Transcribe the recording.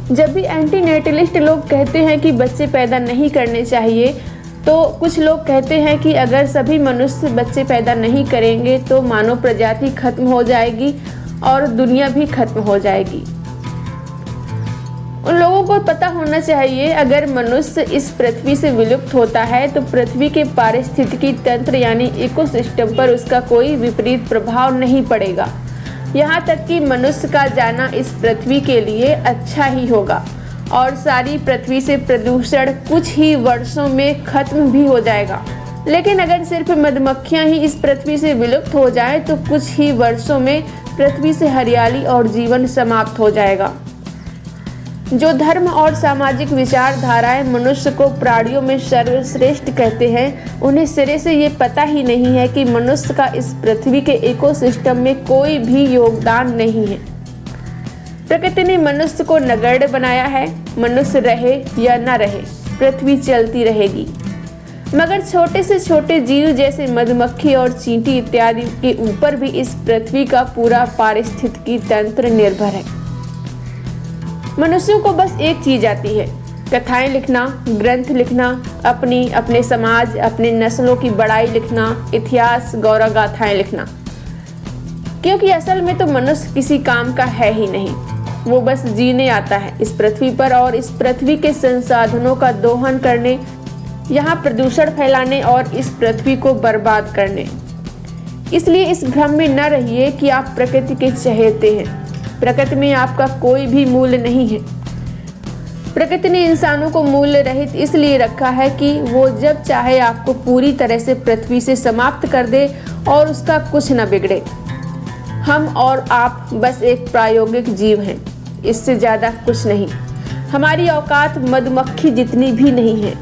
जब भी एंटीनेटलिस्ट लोग कहते हैं कि बच्चे पैदा नहीं करने चाहिए, तो कुछ लोग कहते हैं कि अगर सभी मनुष्य बच्चे पैदा नहीं करेंगे तो मानव प्रजाति खत्म हो जाएगी और दुनिया भी खत्म हो जाएगी। उन लोगों को पता होना चाहिए, अगर मनुष्य इस पृथ्वी से विलुप्त होता है तो पृथ्वी के पारिस्थितिकी तंत्र यानी इकोसिस्टम पर उसका कोई विपरीत प्रभाव नहीं पड़ेगा। यहाँ तक कि मनुष्य का जाना इस पृथ्वी के लिए अच्छा ही होगा और सारी पृथ्वी से प्रदूषण कुछ ही वर्षों में खत्म भी हो जाएगा। लेकिन अगर सिर्फ मधुमक्खियाँ ही इस पृथ्वी से विलुप्त हो जाएं तो कुछ ही वर्षों में पृथ्वी से हरियाली और जीवन समाप्त हो जाएगा। जो धर्म और सामाजिक विचारधाराएं मनुष्य को प्राणियों में सर्वश्रेष्ठ कहते हैं, उन्हें सिरे से ये पता ही नहीं है कि मनुष्य का इस पृथ्वी के इकोसिस्टम में कोई भी योगदान नहीं है। प्रकृति ने मनुष्य को नगण्य बनाया है। मनुष्य रहे या न रहे, पृथ्वी चलती रहेगी। मगर छोटे से छोटे जीव जैसे मधुमक्खी और चींटी इत्यादि के ऊपर भी इस पृथ्वी का पूरा पारिस्थितिकी तंत्र निर्भर है। मनुष्यों को बस एक चीज आती है, कथाएं लिखना, ग्रंथ लिखना, अपने समाज, अपने नस्लों की बड़ाई लिखना, इतिहास, गौरव गाथाएं लिखना। क्योंकि असल में तो मनुष्य किसी काम का है ही नहीं, वो बस जीने आता है इस पृथ्वी पर और इस पृथ्वी के संसाधनों का दोहन करने, यहाँ प्रदूषण फैलाने और इस पृथ्वी को बर्बाद करने। इसलिए इस भ्रम में न रहिए कि आप प्रकृति के चहेते हैं। प्रकृति में आपका कोई भी मूल्य नहीं है। प्रकृति ने इंसानों को मूल्य रहित इसलिए रखा है कि वो जब चाहे आपको पूरी तरह से पृथ्वी से समाप्त कर दे और उसका कुछ न बिगड़े। हम और आप बस एक प्रायोगिक जीव हैं, इससे ज़्यादा कुछ नहीं। हमारी औकात मधुमक्खी जितनी भी नहीं है।